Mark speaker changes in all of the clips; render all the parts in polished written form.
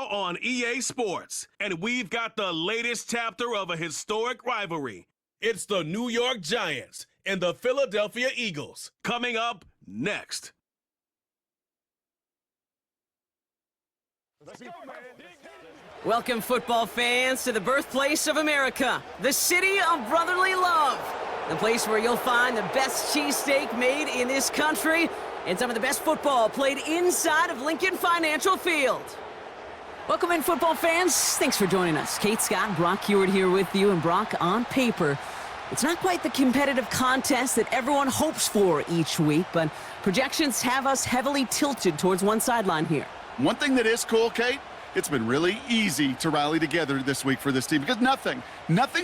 Speaker 1: on EA Sports, and we've got the latest chapter of a historic rivalry. It's the New York Giants and the Philadelphia Eagles, coming up next.
Speaker 2: Welcome, football fans, to the birthplace of America, the city of brotherly love, the place where you'll find the best cheesesteak made in this country and some of the best football played inside of Lincoln Financial Field. Welcome in, football fans. Thanks for joining us. Kate, Scott, Brock Hewitt here with you, and Brock, on paper, it's not quite the competitive contest that everyone hopes for each week, but projections have us heavily tilted towards one sideline here.
Speaker 3: One thing that is cool, Kate, it's been really easy to rally together this week for this team because nothing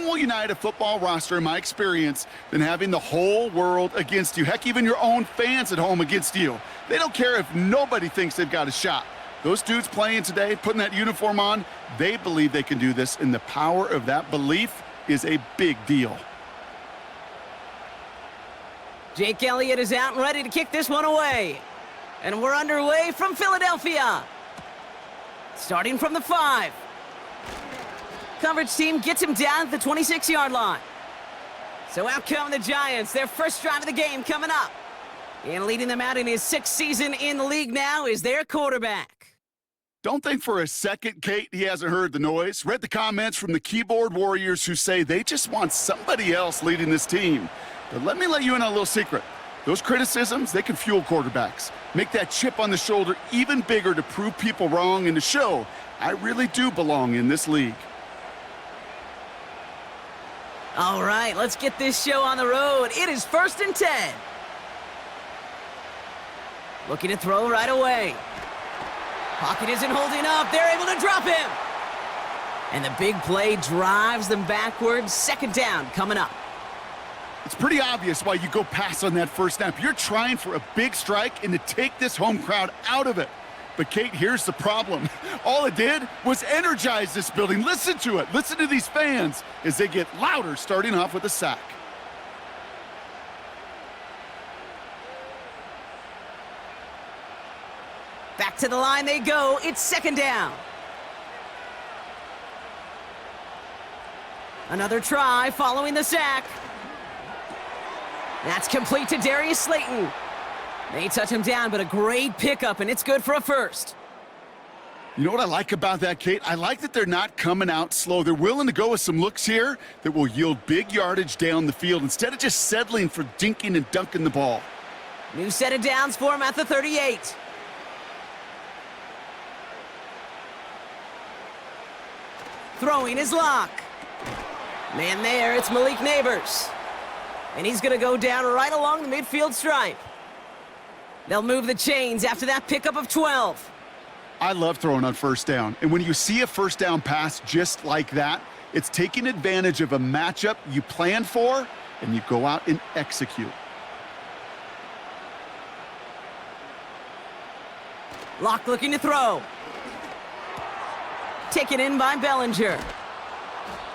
Speaker 3: will unite a football roster, in my experience, than having the whole world against you. Heck, even your own fans at home against you. They don't care if nobody thinks they've got a shot. Those dudes playing today, putting that uniform on, they believe they can do this, and the power of that belief is a big deal.
Speaker 2: Jake Elliott is out and ready to kick this one away. And we're underway from Philadelphia. Starting from the 5. Coverage team gets him down at the 26-yard line. So out come the Giants, their first drive of the game coming up. And leading them out in his 6th season in the league now is their quarterback.
Speaker 3: Don't think for a second, Kate, he hasn't heard the noise. Read the comments from the keyboard warriors who say they just want somebody else leading this team. But let me let you in on a little secret. Those criticisms, they can fuel quarterbacks. Make that chip on the shoulder even bigger to prove people wrong and to show I really do belong in this league.
Speaker 2: All right, let's get this show on the road. It is 1st and 10. Looking to throw right away. Pocket isn't holding up. They're able to drop him. And the big play drives them backwards. 2nd down coming up.
Speaker 3: It's pretty obvious why you go pass on that first snap. You're trying for a big strike and to take this home crowd out of it. But, Kate, here's the problem. All it did was energize this building. Listen to it. Listen to these fans as they get louder, starting off with a sack.
Speaker 2: Back to the line they go. It's 2nd down. Another try following the sack. That's complete to Darius Slayton. They touch him down, but a great pickup, and it's good for a first.
Speaker 3: You know what I like about that, Kate? I like that they're not coming out slow. They're willing to go with some looks here that will yield big yardage down the field instead of just settling for dinking and dunking the ball.
Speaker 2: New set of downs for him at the 38. Throwing his lock. Man there, it's Malik Neighbors. And he's going to go down right along the midfield stripe. They'll move the chains after that pickup of 12.
Speaker 3: I love throwing on 1st down. And when you see a 1st down pass just like that, it's taking advantage of a matchup you plan for, and you go out and execute.
Speaker 2: Locke looking to throw. Taken in by Bellinger.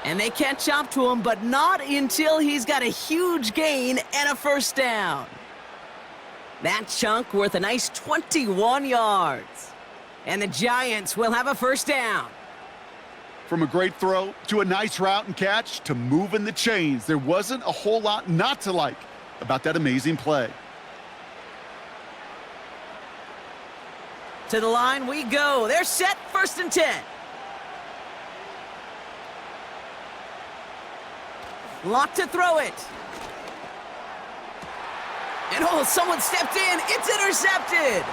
Speaker 2: And they catch up to him, but not until he's got a huge gain and a 1st down. That chunk worth a nice 21 yards. And the Giants will have a 1st down.
Speaker 3: From a great throw to a nice route and catch to moving the chains, there wasn't a whole lot not to like about that amazing play.
Speaker 2: To the line we go. They're set, 1st and 10. Locke to throw it. And oh, someone stepped in. It's intercepted.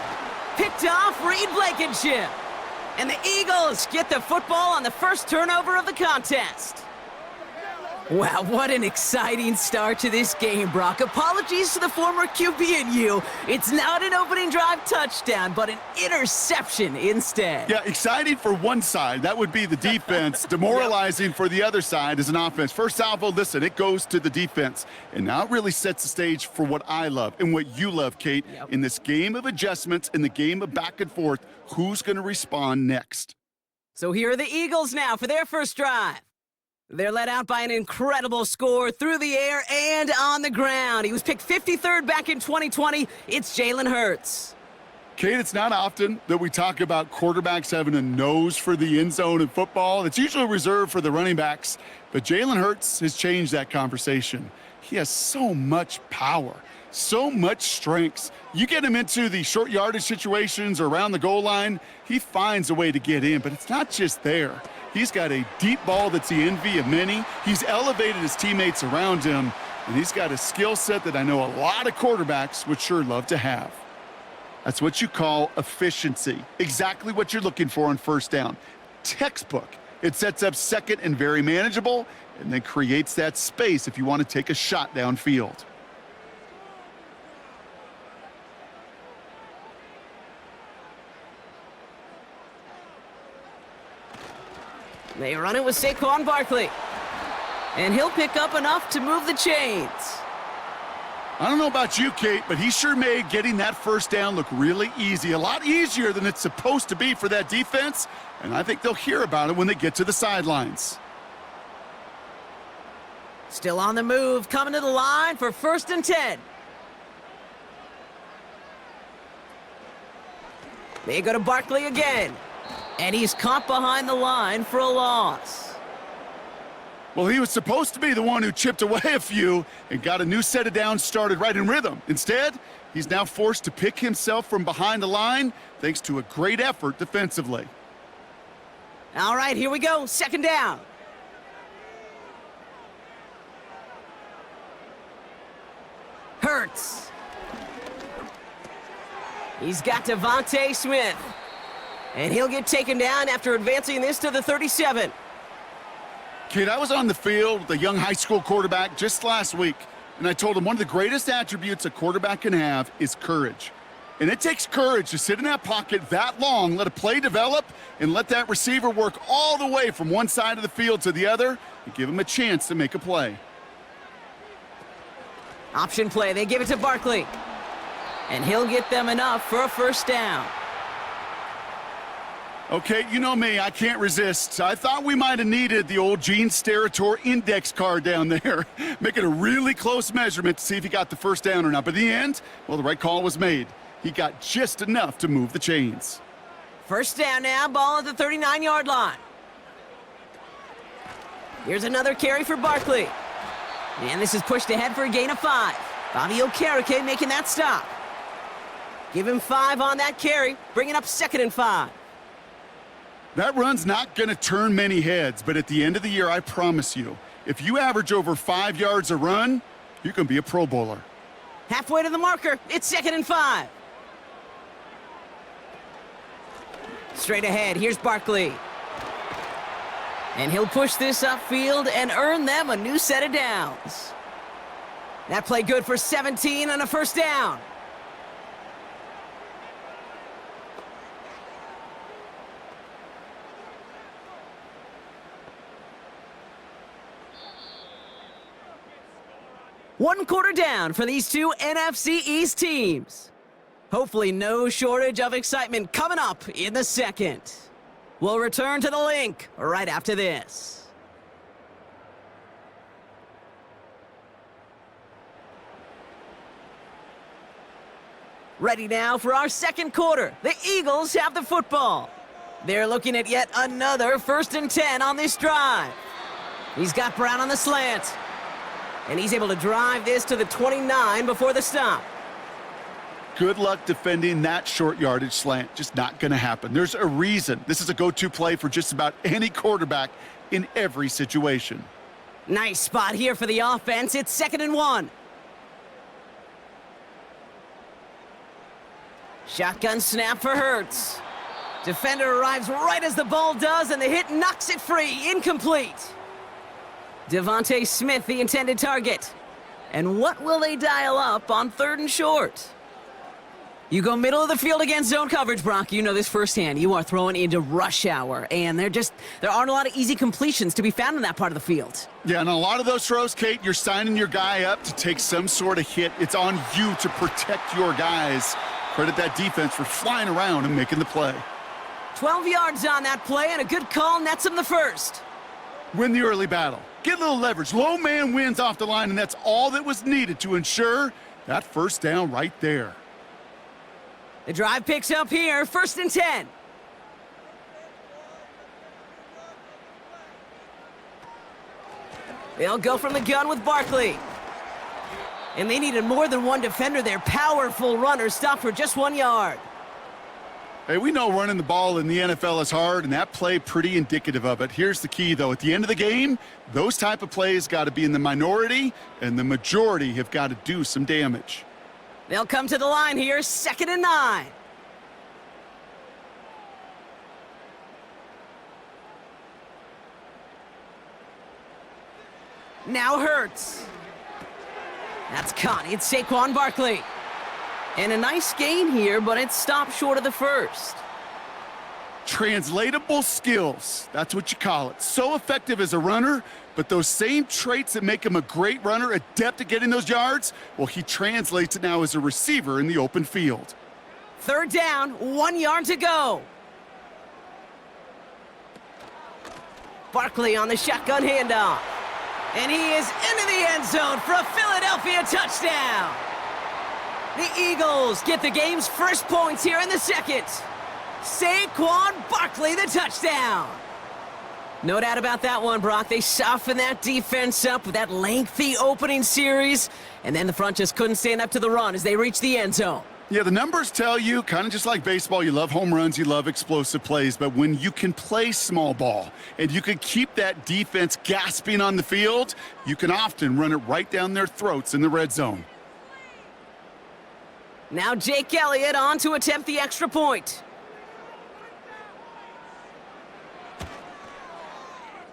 Speaker 2: Picked off Reed Blankenship. And the Eagles get the football on the first turnover of the contest. Wow, what an exciting start to this game, Brock. Apologies to the former QB and you. It's not an opening drive touchdown, but an interception instead.
Speaker 3: Yeah, exciting for one side. That would be the defense. Demoralizing for the other side as an offense. First salvo, listen, it goes to the defense. And now it really sets the stage for what I love and what you love, Kate. In this game of adjustments, in the game of back and forth, who's going to respond next?
Speaker 2: So here are the Eagles now for their first drive. They're led out by an incredible score through the air and on the ground. He was picked 53rd back in 2020. It's Jalen Hurts.
Speaker 3: Kate, it's not often that we talk about quarterbacks having a nose for the end zone in football. It's usually reserved for the running backs, but Jalen Hurts has changed that conversation. He has so much power, so much strength. You get him into the short yardage situations or around the goal line, he finds a way to get in, but it's not just there. He's got a deep ball that's the envy of many. He's elevated his teammates around him, and he's got a skill set that I know a lot of quarterbacks would sure love to have. That's what you call efficiency. Exactly what you're looking for on first down. Textbook. It sets up second and very manageable, and then creates that space if you want to take a shot downfield.
Speaker 2: They run it with Saquon Barkley. And he'll pick up enough to move the chains.
Speaker 3: I don't know about you, Kate, but he sure made getting that first down look really easy. A lot easier than it's supposed to be for that defense, and I think they'll hear about it when they get to the sidelines.
Speaker 2: Still on the move, coming to the line for 1st and 10. They go to Barkley again, and he's caught behind the line for a loss.
Speaker 3: Well, he was supposed to be the one who chipped away a few and got a new set of downs started right in rhythm. Instead, he's now forced to pick himself from behind the line thanks to a great effort defensively.
Speaker 2: All right, here we go. 2nd down. Hurts. He's got Devontae Smith. And he'll get taken down after advancing this to the 37.
Speaker 3: Kid, I was on the field with a young high school quarterback just last week, and I told him one of the greatest attributes a quarterback can have is courage. And it takes courage to sit in that pocket that long, let a play develop, and let that receiver work all the way from one side of the field to the other and give him a chance to make a play.
Speaker 2: Option play, they give it to Barkley. And he'll get them enough for a 1st down.
Speaker 3: Okay, you know me, I can't resist. I thought we might have needed the old Gene Steratore index card down there, making a really close measurement to see if he got the 1st down or not. But in the end, well, the right call was made. He got just enough to move the chains.
Speaker 2: 1st down now, ball at the 39-yard line. Here's another carry for Barkley. And this is pushed ahead for a gain of 5. Bobby Okereke making that stop. Give him 5 on that carry, bringing up 2nd and 5.
Speaker 3: That run's not going to turn many heads, but at the end of the year, I promise you, if you average over 5 yards a run, you can be a Pro Bowler.
Speaker 2: Halfway to the marker, it's 2nd and 5. Straight ahead, here's Barkley. And he'll push this upfield and earn them a new set of downs. That play good for 17 on a 1st down. One quarter down for these two NFC East teams. Hopefully no shortage of excitement coming up in the 2nd. We'll return to the link right after this. Ready now for our 2nd quarter. The Eagles have the football. They're looking at yet another 1st and 10 on this drive. He's got Brown on the slant. And he's able to drive this to the 29 before the stop.
Speaker 3: Good luck defending that short yardage slant. Just not going to happen. There's a reason. This is a go-to play for just about any quarterback in every situation.
Speaker 2: Nice spot here for the offense. It's 2nd and 1. Shotgun snap for Hurts. Defender arrives right as the ball does, and the hit knocks it free. Incomplete. Devontae Smith, the intended target. And what will they dial up on 3rd and short? You go middle of the field against zone coverage, Brock. You know this firsthand. You are throwing into rush hour, and there aren't a lot of easy completions to be found in that part of the field.
Speaker 3: Yeah, and a lot of those throws, Kate, you're signing your guy up to take some sort of hit. It's on you to protect your guys. Credit that defense for flying around and making the play.
Speaker 2: 12 yards on that play, and a good call nets him the 1st.
Speaker 3: Win the early battle. Get a little leverage. Low man wins off the line, and that's all that was needed to ensure that 1st down right there.
Speaker 2: The drive picks up here, 1st and 10. They'll go from the gun with Barkley. And they needed more than one defender. Their powerful runner stopped for just 1 yard.
Speaker 3: Hey, we know running the ball in the NFL is hard, and that play pretty indicative of it. Here's the key, though. At the end of the game, those type of plays got to be in the minority, and the majority have got to do some damage.
Speaker 2: They'll come to the line here, 2nd and 9. Now Hurts. That's caught. It's Saquon Barkley. And a nice gain here, but it stopped short of the first.
Speaker 3: Translatable skills. That's what you call it. So effective as a runner, but those same traits that make him a great runner, adept at getting those yards, well, he translates it now as a receiver in the open field.
Speaker 2: 3rd down, 1 yard to go. Barkley on the shotgun handoff. And he is into the end zone for a Philadelphia touchdown. The Eagles get the game's first points here in the 2nd. Saquon Barkley, the touchdown. No doubt about that one, Brock. They softened that defense up with that lengthy opening series, and then the front just couldn't stand up to the run as they reached the end zone.
Speaker 3: Yeah, the numbers tell you, kind of just like baseball, you love home runs, you love explosive plays, but when you can play small ball and you can keep that defense gasping on the field, you can often run it right down their throats in the red zone.
Speaker 2: Now Jake Elliott on to attempt the extra point.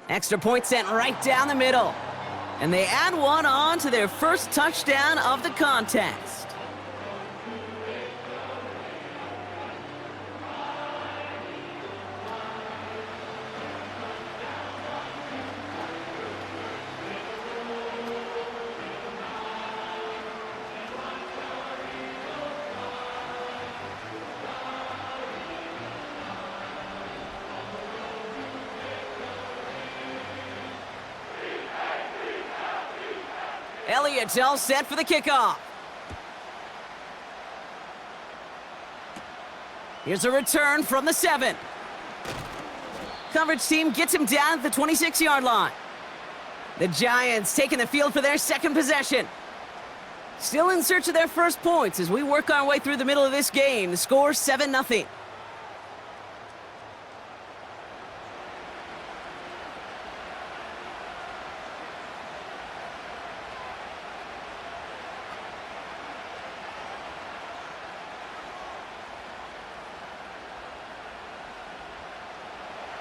Speaker 2: Extra point sent right down the middle. And they add one on to their first touchdown of the contest. Elliott's all set for the kickoff. Here's a return from the 7. Coverage team gets him down at the 26-yard line. The Giants taking the field for their second possession. Still in search of their first points as we work our way through the middle of this game. The score 7-0.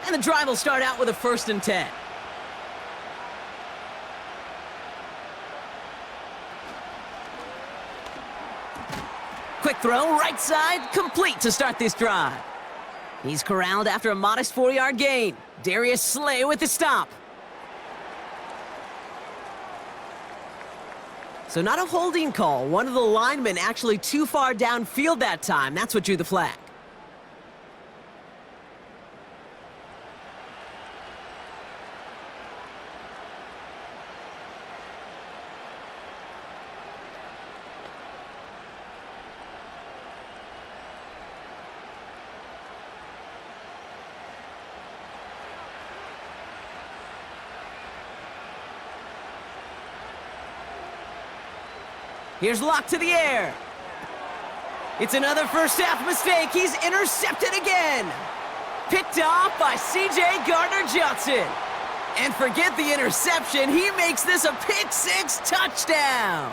Speaker 2: And the drive will start out with a 1st and 10. Quick throw, right side, complete to start this drive. He's corralled after a modest 4-yard gain. Darius Slay with the stop. So not a holding call. One of the linemen actually too far downfield that time. That's what drew the flag. Here's Locke to the air. It's another first half mistake. He's intercepted again. Picked off by C.J. Gardner-Johnson. And forget the interception. He makes this a pick-6 touchdown.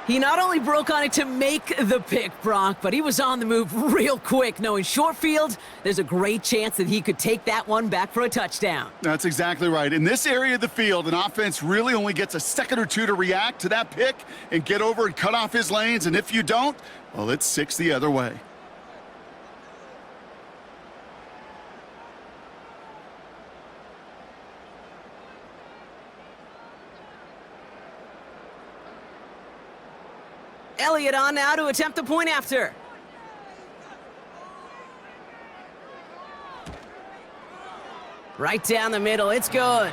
Speaker 2: He not only broke on it to make the pick, Brock, but he was on the move real quick, knowing short field, there's a great chance that he could take that one back for a touchdown.
Speaker 3: That's exactly right. In this area of the field, an offense really only gets a second or two to react to that pick and get over and cut off his lanes, and if you don't, well, it's 6 the other way.
Speaker 2: Elliott on now to attempt the point after. Right down the middle, it's good.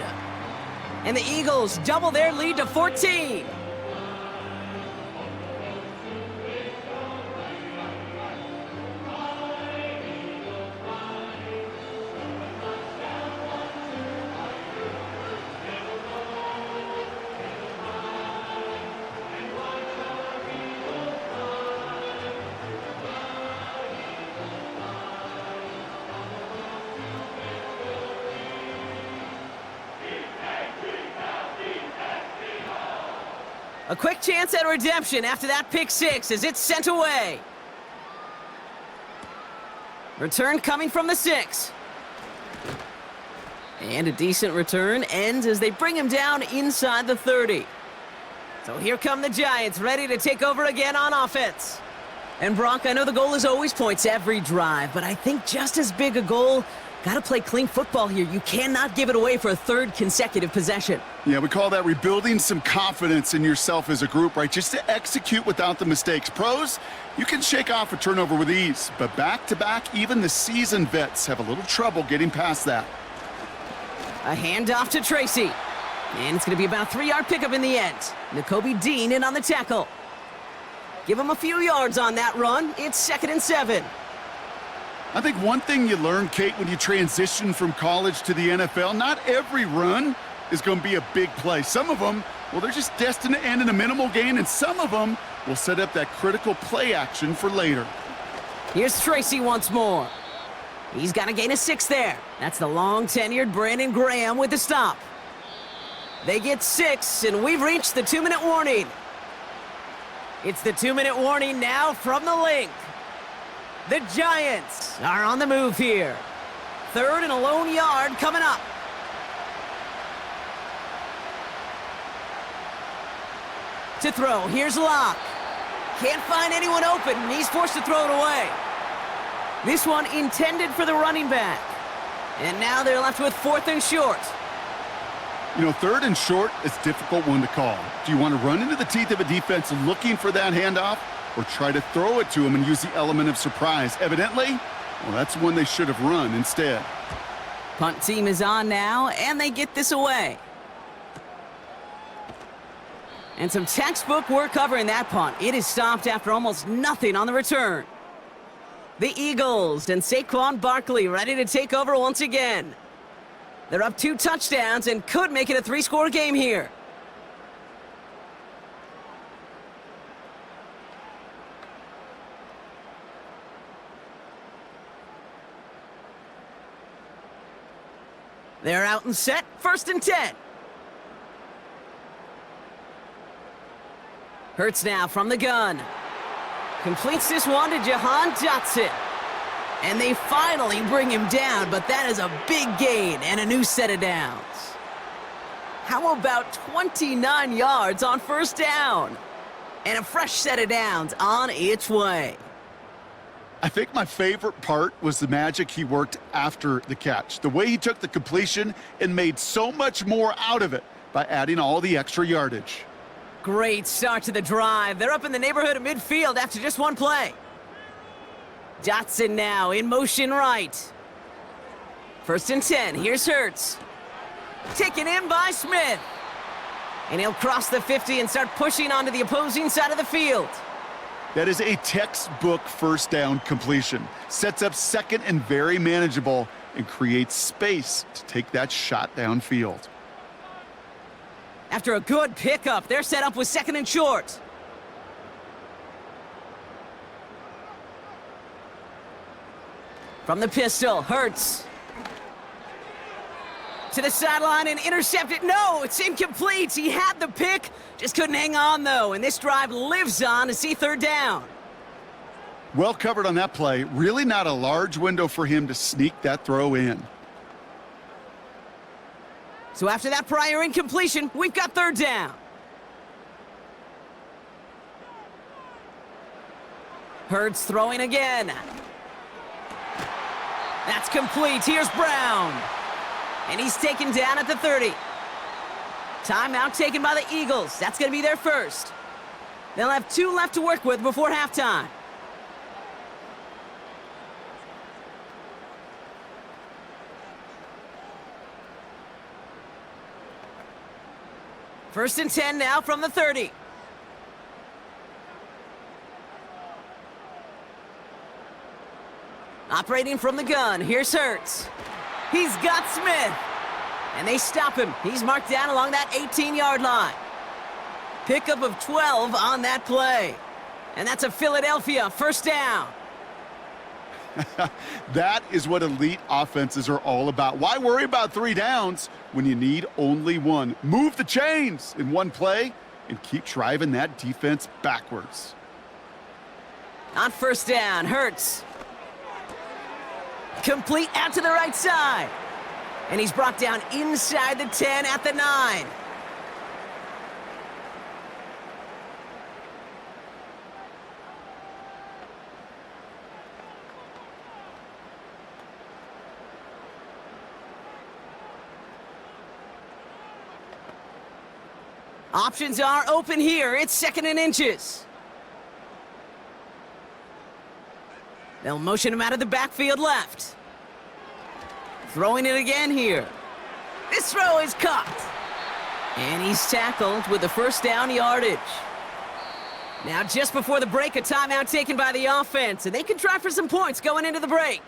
Speaker 2: And the Eagles double their lead to 14. A quick chance at redemption after that pick six as it's sent away. Return coming from the 6. And a decent return ends as they bring him down inside the 30. So here come the Giants, ready to take over again on offense. And Brock, I know the goal is always points every drive, but I think just as big a goal, gotta play clean football here. You cannot give it away for a third consecutive possession.
Speaker 3: Yeah, we call that rebuilding some confidence in yourself as a group, right? Just to execute without the mistakes. Pros, you can shake off a turnover with ease, but back-to-back, even the seasoned vets have a little trouble getting past that.
Speaker 2: A handoff to Tracy. And it's going to be about a 3-yard pickup in the end. Nakobe Dean in on the tackle. Give him a few yards on that run. It's 2nd and 7.
Speaker 3: I think one thing you learn, Kate, when you transition from college to the NFL, not every run is going to be a big play. Some of them, well, they're just destined to end in a minimal gain, and some of them will set up that critical play action for later.
Speaker 2: Here's Tracy once more. He's got to gain a 6 there. That's the long-tenured Brandon Graham with the stop. They get 6, and we've reached the 2-minute warning. It's the 2-minute warning now from the link. The Giants are on the move here. 3rd and a lone yard coming up. To throw, here's Locke. Can't find anyone open, and he's forced to throw it away. This one intended for the running back. And now they're left with 4th and short.
Speaker 3: You know, 3rd and short is a difficult one to call. Do you want to run into the teeth of a defense looking for that handoff, or try to throw it to him and use the element of surprise? Evidently, well, that's one they should have run instead.
Speaker 2: Punt team is on now, and they get this away. And some textbook work covering that punt. It is stopped after almost nothing on the return. The Eagles and Saquon Barkley ready to take over once again. They're up 2 touchdowns and could make it a 3-score game here. They're out and set, 1st and 10. Hurts now from the gun. Completes this one to Jahan Dotson. And they finally bring him down, but that is a big gain and a new set of downs. How about 29 yards on 1st down? And a fresh set of downs on its way.
Speaker 3: I think my favorite part was the magic he worked after the catch. The way he took the completion and made so much more out of it by adding all the extra yardage.
Speaker 2: Great start to the drive. They're up in the neighborhood of midfield after just one play. Dotson now in motion right. 1st and 10. Here's Hurts. Taken in by Smith. And he'll cross the 50 and start pushing onto the opposing side of the field.
Speaker 3: That is a textbook 1st down completion. Sets up 2nd and very manageable and creates space to take that shot downfield.
Speaker 2: After a good pickup, they're set up with 2nd and short. From the pistol, Hurts. To the sideline and intercepted. No, it's incomplete. He had the pick, just couldn't hang on, though. And this drive lives on to see 3rd down.
Speaker 3: Well covered on that play. Really not a large window for him to sneak that throw in.
Speaker 2: So after that prior incompletion, we've got 3rd down. Hurts throwing again. That's complete. Here's Brown. And he's taken down at the 30. Timeout taken by the Eagles. That's going to be their first. They'll have 2 left to work with before halftime. First and 10 now from the 30. Operating from the gun, here's Hurts. He's got Smith. And they stop him. He's marked down along that 18-yard line. Pickup of 12 on that play. And that's a Philadelphia 1st down.
Speaker 3: That is what elite offenses are all about. Why worry about 3 downs when you need only 1? Move the chains in one play, and keep driving that defense backwards.
Speaker 2: On first down, Hurts. Complete out to the right side. And he's brought down inside the 10 at the 9. Options are open here. It's 2nd and inches. They'll motion him out of the backfield left. Throwing it again here. This throw is caught. And he's tackled with the first down yardage. Now just before the break, a timeout taken by the offense, and they can try for some points going into the break.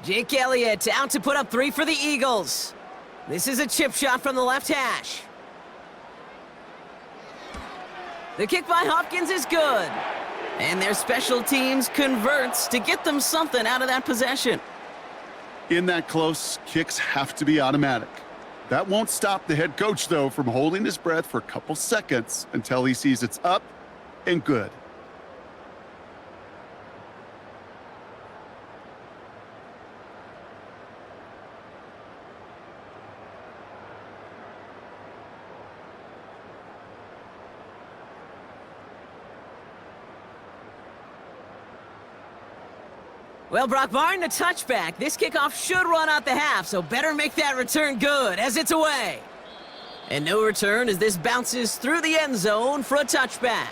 Speaker 2: Jake Elliott out to put up 3 for the Eagles. This is a chip shot from the left hash. The kick by Hopkins is good. And their special teams converts to get them something out of that possession.
Speaker 3: In that close, kicks have to be automatic. That won't stop the head coach, though, from holding his breath for a couple seconds until he sees it's up and good.
Speaker 2: Well, Brock, barring the touchback, this kickoff should run out the half, so better make that return good as it's away. And no return as this bounces through the end zone for a touchback.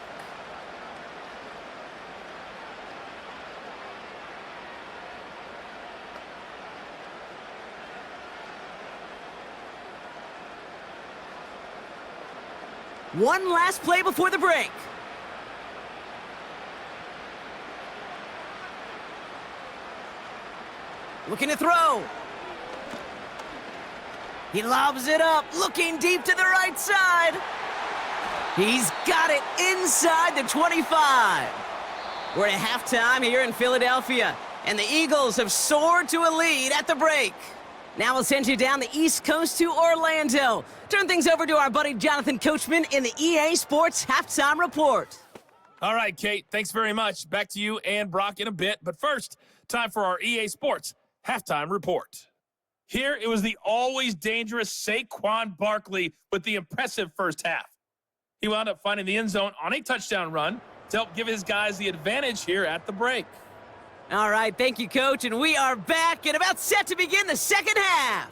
Speaker 2: One last play before the break. Looking to throw. He lobs it up, looking deep to the right side. He's got it inside the 25. We're at halftime here in Philadelphia, and the Eagles have soared to a lead at the break. Now we'll send you down the East Coast to Orlando. Turn things over to our buddy Jonathan Coachman in the EA Sports Halftime Report.
Speaker 4: All right, Kate, thanks very much. Back to you and Brock in a bit. But first, time for our EA Sports Halftime Report. Here, it was the always dangerous Saquon Barkley with the impressive first half. He wound up finding the end zone on a touchdown run to help give his guys the advantage here at the break.
Speaker 2: All right, thank you, Coach, and we are back and about set to begin the second half.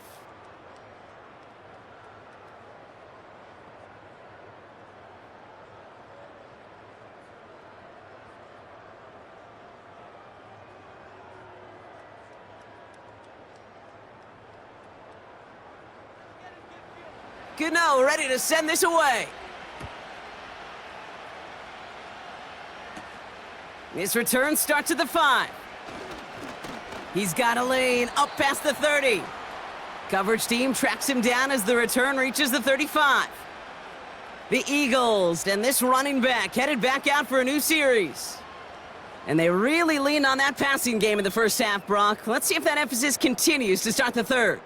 Speaker 2: Gano ready to send this away. This return starts at the 5. He's got a lane up past the 30. Coverage team tracks him down as the return reaches the 35. The Eagles and this running back headed back out for a new series. And they really leaned on that passing game in the first half, Brock. Let's see if that emphasis continues to start the third.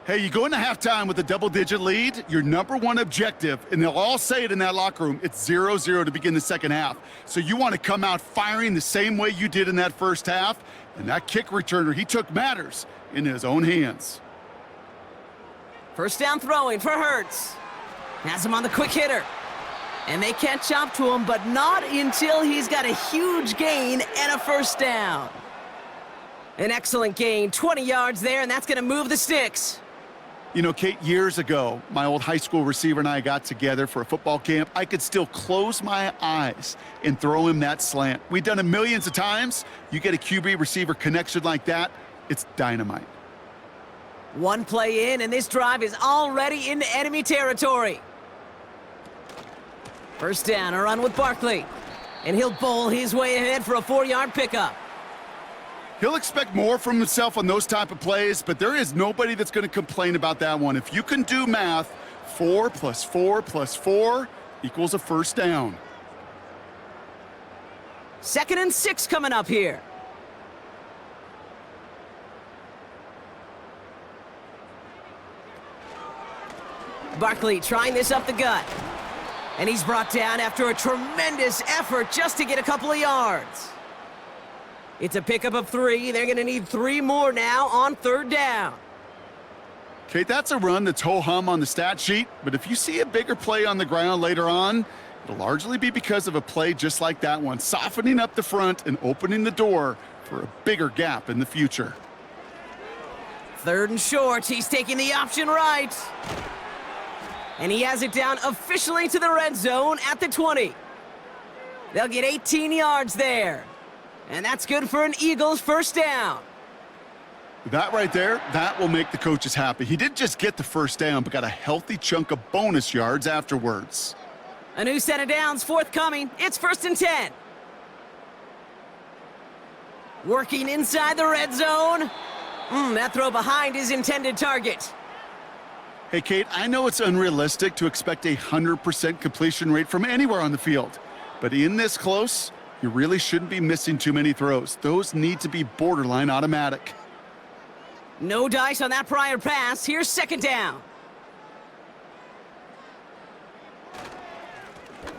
Speaker 3: Hey, you go into halftime with a double-digit lead, your number one objective, and they'll all say it in that locker room, it's 0-0 to begin the second half. So you want to come out firing the same way you did in that first half, and that kick returner, he took matters in his own hands.
Speaker 2: First down throwing for Hurts. Has him on the quick hitter. And they catch up to him, but not until he's got a huge gain and a first down. An excellent gain, 20 yards there, and that's going to move the sticks.
Speaker 3: You know, Kate, years ago, my old high school receiver and I got together for a football camp. I could still close my eyes and throw him that slant. We've done it millions of times. You get a QB receiver connection like that, it's dynamite.
Speaker 2: One play in, and this drive is already into enemy territory. First down, a run with Barkley. And he'll bowl his way ahead for a 4-yard pickup.
Speaker 3: He'll expect more from himself on those type of plays, but there is nobody that's going to complain about that one. If you can do math, 4 plus 4 plus 4 equals a first down.
Speaker 2: 2nd and 6 coming up here. Barkley trying this up the gut. And he's brought down after a tremendous effort just to get a couple of yards. It's a pickup of 3. They're going to need 3 more now on 3rd down.
Speaker 3: Kate, that's a run that's ho-hum on the stat sheet, but if you see a bigger play on the ground later on, it'll largely be because of a play just like that one, softening up the front and opening the door for a bigger gap in the future.
Speaker 2: 3rd and short. He's taking the option right. And he has it down officially to the red zone at the 20. They'll get 18 yards there. And that's good for an Eagles first down.
Speaker 3: That right there, that will make the coaches happy. He didn't just get the first down, but got a healthy chunk of bonus yards afterwards.
Speaker 2: A new set of downs forthcoming. It's 1st and 10. Working inside the red zone. That throw behind his intended target.
Speaker 3: Hey, Kate, I know it's unrealistic to expect a 100% completion rate from anywhere on the field, but in this close, you really shouldn't be missing too many throws. Those need to be borderline automatic.
Speaker 2: No dice on that prior pass. Here's 2nd down.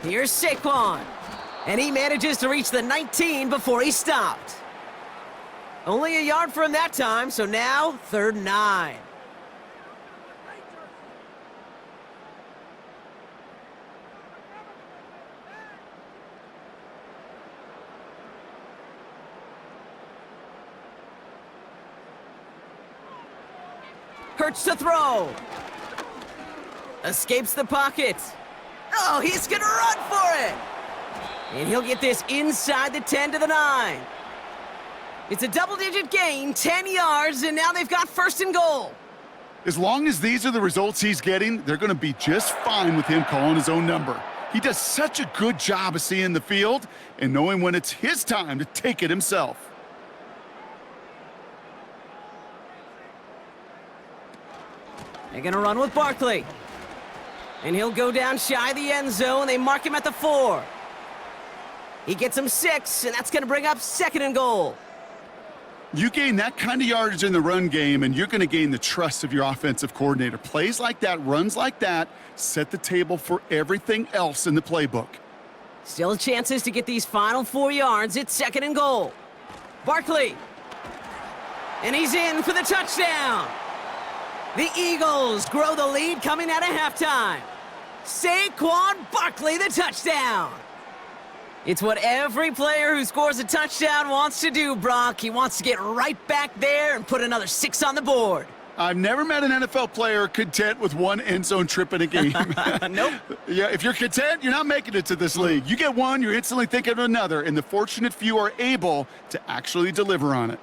Speaker 2: Here's Saquon. And he manages to reach the 19 before he stopped. Only a yard for him that time, so now 3rd and 9. Hurts to throw. Escapes the pocket. Oh, he's gonna run for it. And he'll get this inside the 10 to the 9. It's a double-digit gain, 10 yards, and now they've got 1st and goal.
Speaker 3: As long as these are the results he's getting, they're going to be just fine with him calling his own number. He does such a good job of seeing the field and knowing when it's his time to take it himself.
Speaker 2: They're going to run with Barkley. And he'll go down shy of the end zone. They mark him at the 4. He gets him 6, and that's going to bring up 2nd and goal.
Speaker 3: You gain that kind of yardage in the run game, and you're going to gain the trust of your offensive coordinator. Plays like that, runs like that, set the table for everything else in the playbook.
Speaker 2: Still chances to get these final 4 yards. It's 2nd and goal. Barkley. And he's in for the touchdown. The Eagles grow the lead coming out of halftime. Saquon Barkley, the touchdown. It's what every player who scores a touchdown wants to do, Brock. He wants to get right back there and put another 6 on the board.
Speaker 3: I've never met an NFL player content with one end zone trip in a game.
Speaker 2: Nope.
Speaker 3: Yeah, if you're content, you're not making it to this league. You get one, you're instantly thinking of another, and the fortunate few are able to actually deliver on it.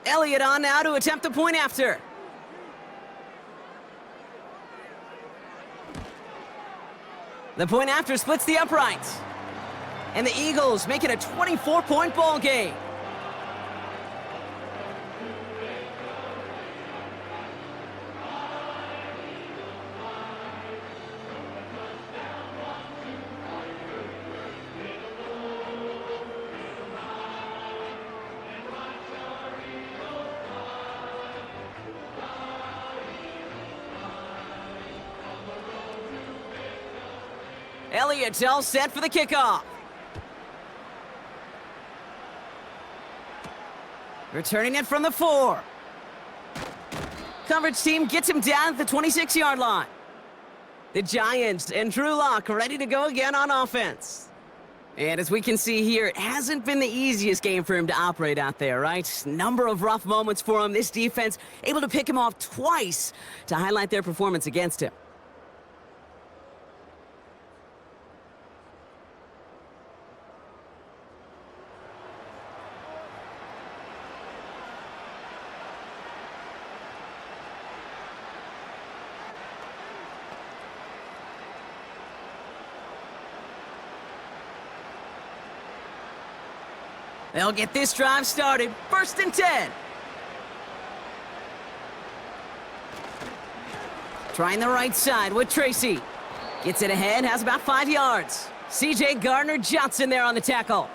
Speaker 2: Elliott on now to attempt the point after. The point after splits the uprights. And the Eagles make it a 24-point ball game. Elliott's all set for the kickoff. Returning it from the 4. Coverage team gets him down at the 26-yard line. The Giants and Drew Lock ready to go again on offense. And as we can see here, it hasn't been the easiest game for him to operate out there, right? Number of rough moments for him. This defense able to pick him off twice to highlight their performance against him. They'll get this drive started. 1st and 10. Trying the right side with Tracy. Gets it ahead, has about 5 yards. C.J. Gardner-Johnson there on the tackle.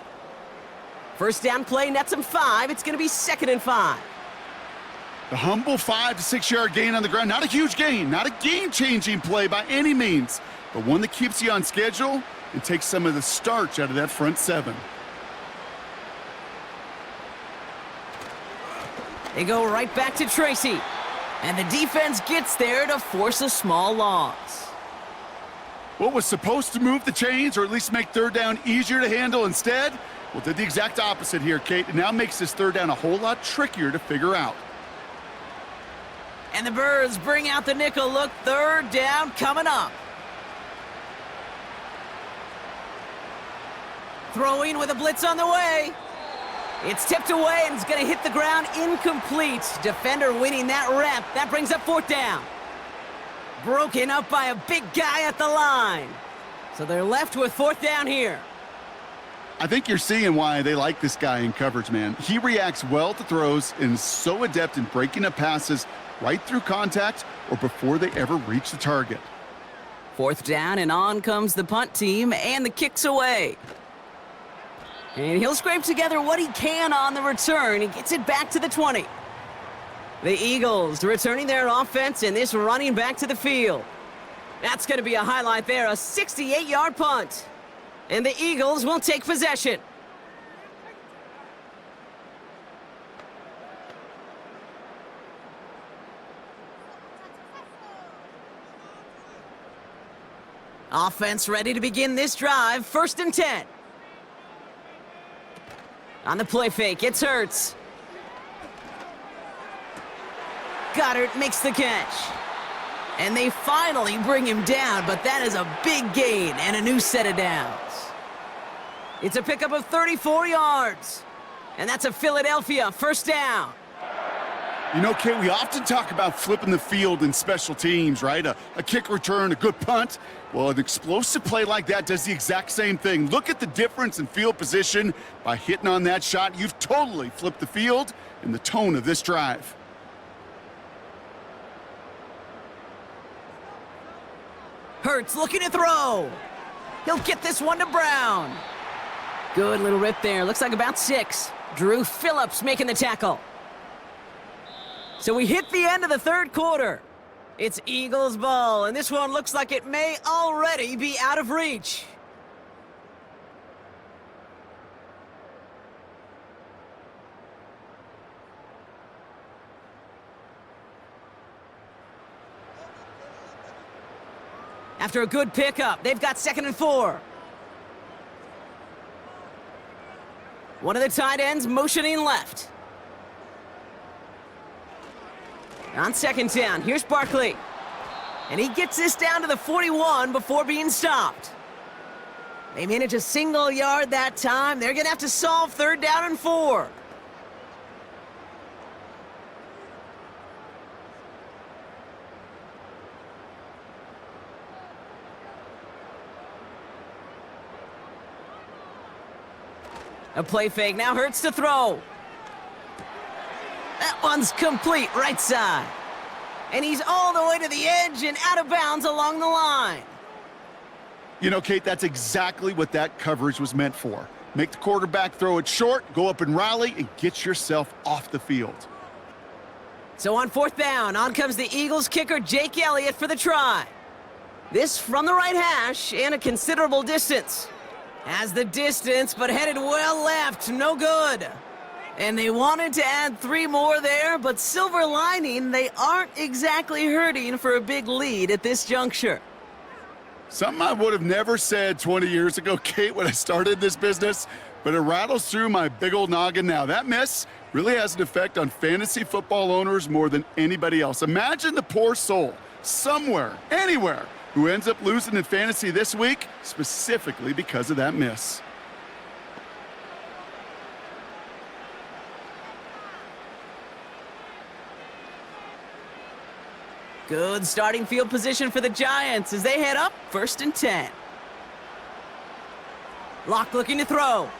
Speaker 2: First down play nets him 5. It's going to be 2nd and 5.
Speaker 3: The humble 5 to 6 yard gain on the ground. Not a huge gain, not a game-changing play by any means, but one that keeps you on schedule and takes some of the starch out of that front 7.
Speaker 2: They go right back to Tracy. And the defense gets there to force a small loss.
Speaker 3: What was supposed to move the chains or at least make 3rd down easier to handle instead? Well, did the exact opposite here, Kate. It now makes this 3rd down a whole lot trickier to figure out.
Speaker 2: And the Birds bring out the nickel look. 3rd down coming up. Throwing with a blitz on the way. It's tipped away and it's going to hit the ground incomplete. Defender winning that rep. That brings up 4th down. Broken up by a big guy at the line. So they're left with 4th down here.
Speaker 3: I think you're seeing why they like this guy in coverage, man. He reacts well to throws and is so adept in breaking up passes right through contact or before they ever reach the target.
Speaker 2: 4th down and on comes the punt team and the kick's away. And he'll scrape together what he can on the return. He gets it back to the 20. The Eagles returning their offense and this running back to the field. That's going to be a highlight there, a 68-yard punt. And the Eagles will take possession. Offense ready to begin this drive, 1st and 10. On the play fake, it's Hurts. Goddard makes the catch. And they finally bring him down, but that is a big gain and a new set of downs. It's a pickup of 34 yards. And that's a Philadelphia 1st down.
Speaker 3: You know, Kate, we often talk about flipping the field in special teams, right? A kick return, a good punt. Well, an explosive play like that does the exact same thing. Look at the difference in field position by hitting on that shot. You've totally flipped the field and the tone of this drive.
Speaker 2: Hurts looking to throw. He'll get this one to Brown. Good little rip there. Looks like about 6. Drew Phillips making the tackle. So we hit the end of the 3rd quarter. It's Eagles ball, and this one looks like it may already be out of reach. After a good pickup, they've got 2nd and 4. One of the tight ends motioning left. On 2nd down, here's Barkley. And he gets this down to the 41 before being stopped. They manage a single yard that time. They're going to have to solve 3rd down and 4. A play fake, now Hurts to throw. That one's complete, right side. And he's all the way to the edge and out of bounds along the line.
Speaker 3: You know, Kate, that's exactly what that coverage was meant for. Make the quarterback throw it short, go up and rally, and get yourself off the field.
Speaker 2: So on 4th down, on comes the Eagles kicker, Jake Elliott, for the try. This from the right hash and a considerable distance. Has the distance, but headed well left, no good. And they wanted to add 3 more there, but silver lining, they aren't exactly hurting for a big lead at this juncture.
Speaker 3: Something I would have never said 20 years ago, Kate, when I started this business, but it rattles through my big old noggin now. That miss really has an effect on fantasy football owners more than anybody else. Imagine the poor soul somewhere, anywhere, who ends up losing in fantasy this week specifically because of that miss.
Speaker 2: Good starting field position for the Giants as they head up 1st and 10. Locke looking to throw.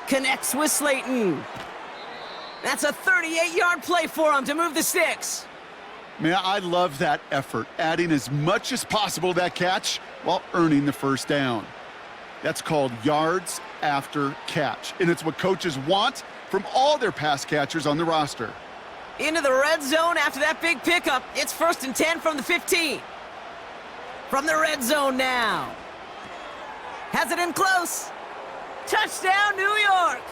Speaker 2: Connects with Slayton. That's a 38-yard play for him to move the sticks.
Speaker 3: Man, I love that effort, adding as much as possible to that catch while earning the first down. That's called yards after catch, and it's what coaches want from all their pass catchers on the roster.
Speaker 2: Into the red zone after that big pickup. It's 1st and 10 from the 15. From the red zone now. Has it in close. Touchdown, New York!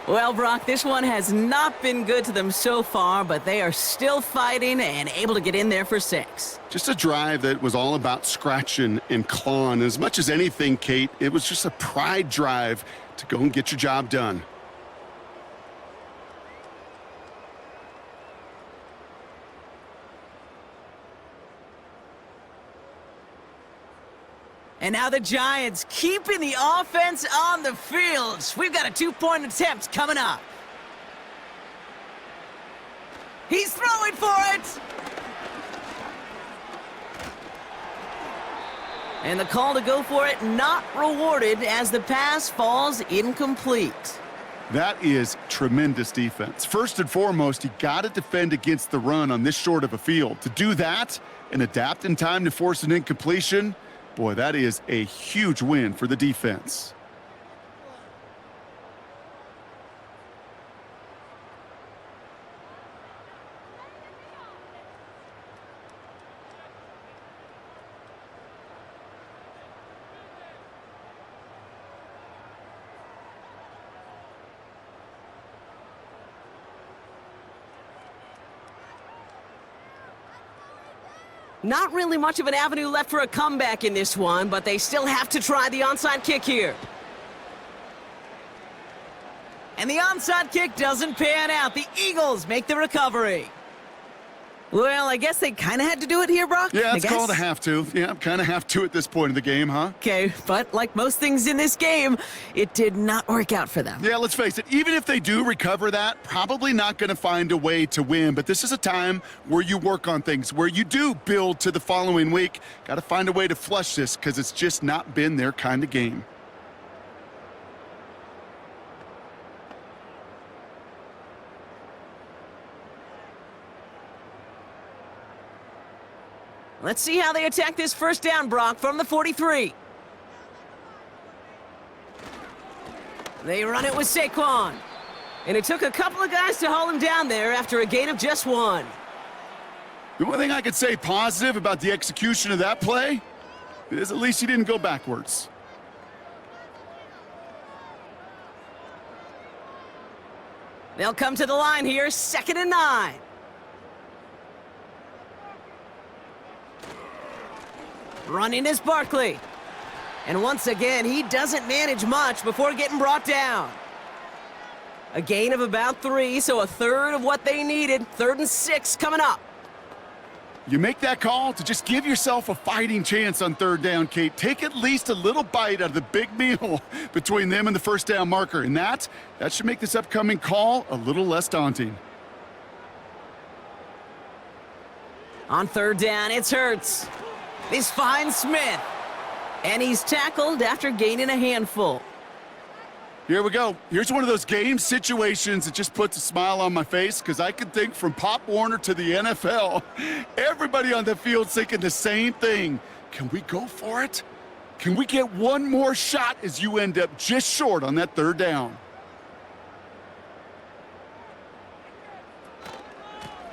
Speaker 2: Well, Brock, this one has not been good to them so far, but they are still fighting and able to get in there for 6.
Speaker 3: Just a drive that was all about scratching and clawing. As much as anything, Kate, it was just a pride drive to go and get your job done.
Speaker 2: And now the Giants keeping the offense on the field. We've got a 2-point attempt coming up. He's throwing for it. And the call to go for it not rewarded as the pass falls incomplete.
Speaker 3: That is tremendous defense. First and foremost, you got to defend against the run on this short of a field. To do that and adapt in time to force an incompletion, boy, that is a huge win for the defense.
Speaker 2: Not really much of an avenue left for a comeback in this one, but they still have to try the onside kick here. And the onside kick doesn't pan out. The Eagles make the recovery. Well, I guess they kind of had to do it here, Brock.
Speaker 3: Yeah, it's called a have to. Yeah, kind of have to at this point in the game, huh?
Speaker 2: Okay, but like most things in this game, it did not work out for them.
Speaker 3: Yeah, let's face it, even if they do recover that, probably not going to find a way to win. But this is a time where you work on things, where you do build to the following week. Got to find a way to flush this because it's just not been their kind of game.
Speaker 2: Let's see how they attack this first down, Brock, from the 43. They run it with Saquon. And it took a couple of guys to haul him down there after a gain of just 1.
Speaker 3: The one thing I could say positive about the execution of that play is at least he didn't go backwards.
Speaker 2: They'll come to the line here, 2nd and 9. Running is Barkley. And once again, he doesn't manage much before getting brought down. A gain of about 3, so a third of what they needed. 3rd and 6 coming up.
Speaker 3: You make that call to just give yourself a fighting chance on 3rd down, Kate. Take at least a little bite out of the big meal between them and the first down marker. And that should make this upcoming call a little less daunting.
Speaker 2: On 3rd down, it's Hurts. This finds Smith. And he's tackled after gaining a handful.
Speaker 3: Here we go. Here's one of those game situations that just puts a smile on my face because I can think from Pop Warner to the NFL, everybody on the field thinking the same thing. Can we go for it? Can we get one more shot as you end up just short on that 3rd down?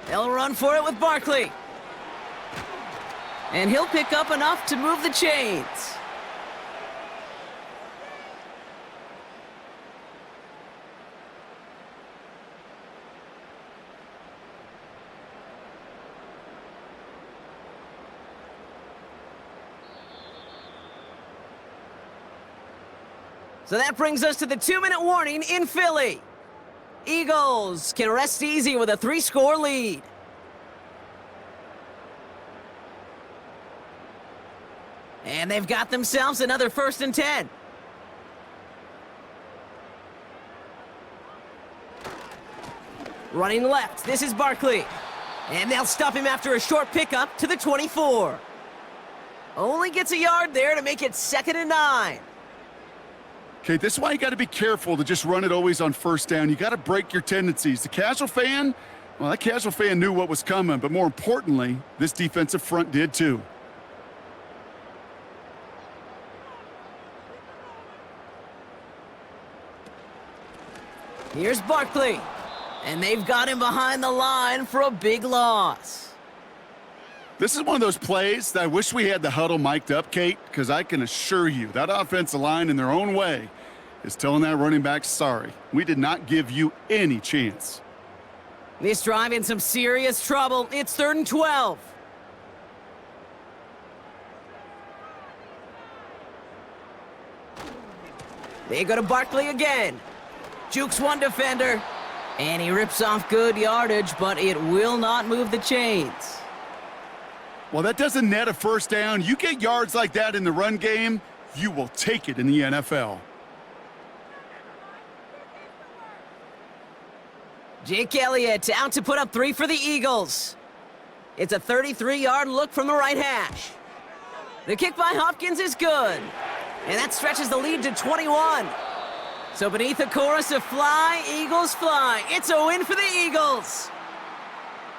Speaker 2: They'll run for it with Barkley. And he'll pick up enough to move the chains. So that brings us to the 2-minute warning in Philly. Eagles can rest easy with a 3-score lead. And they've got themselves another 1st and 10. Running left, this is Barkley. And they'll stop him after a short pickup to the 24. Only gets a yard there to make it 2nd and 9.
Speaker 3: Okay, this is why you got to be careful to just run it always on 1st down. You got to break your tendencies. The casual fan, Well, that casual fan knew what was coming, but more importantly, this defensive front did too.
Speaker 2: Here's Barkley, and they've got him behind the line for a big loss.
Speaker 3: This is one of those plays that I wish we had the huddle mic'd up, Kate, because I can assure you that offensive line in their own way is telling that running back, sorry, we did not give you any chance.
Speaker 2: This drive in some serious trouble. It's 3rd and 12. They go to Barkley again. Jukes one defender, and he rips off good yardage, but it will not move the chains.
Speaker 3: Well, that doesn't net a first down. You get yards like that in the run game, you will take it in the NFL.
Speaker 2: Jake Elliott out to put up 3 for the Eagles. It's a 33-yard look from the right hash. The kick by Hopkins is good, and that stretches the lead to 21. So beneath the chorus of fly, Eagles fly. It's a win for the Eagles.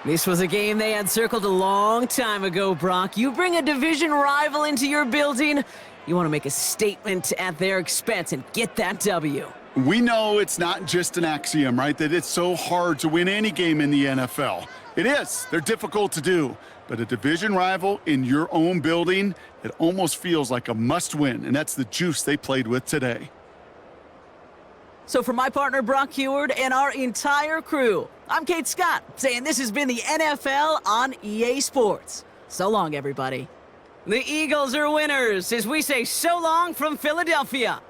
Speaker 2: This was a game they had circled a long time ago, Brock. You bring a division rival into your building, you want to make a statement at their expense and get that W.
Speaker 3: We know it's not just an axiom, right, that it's so hard to win any game in the NFL. It is. They're difficult to do. But a division rival in your own building, it almost feels like a must-win, and that's the juice they played with today.
Speaker 2: So for my partner, Brock Heward, and our entire crew, I'm Kate Scott, saying this has been the NFL on EA Sports. So long, everybody. The Eagles are winners as we say so long from Philadelphia.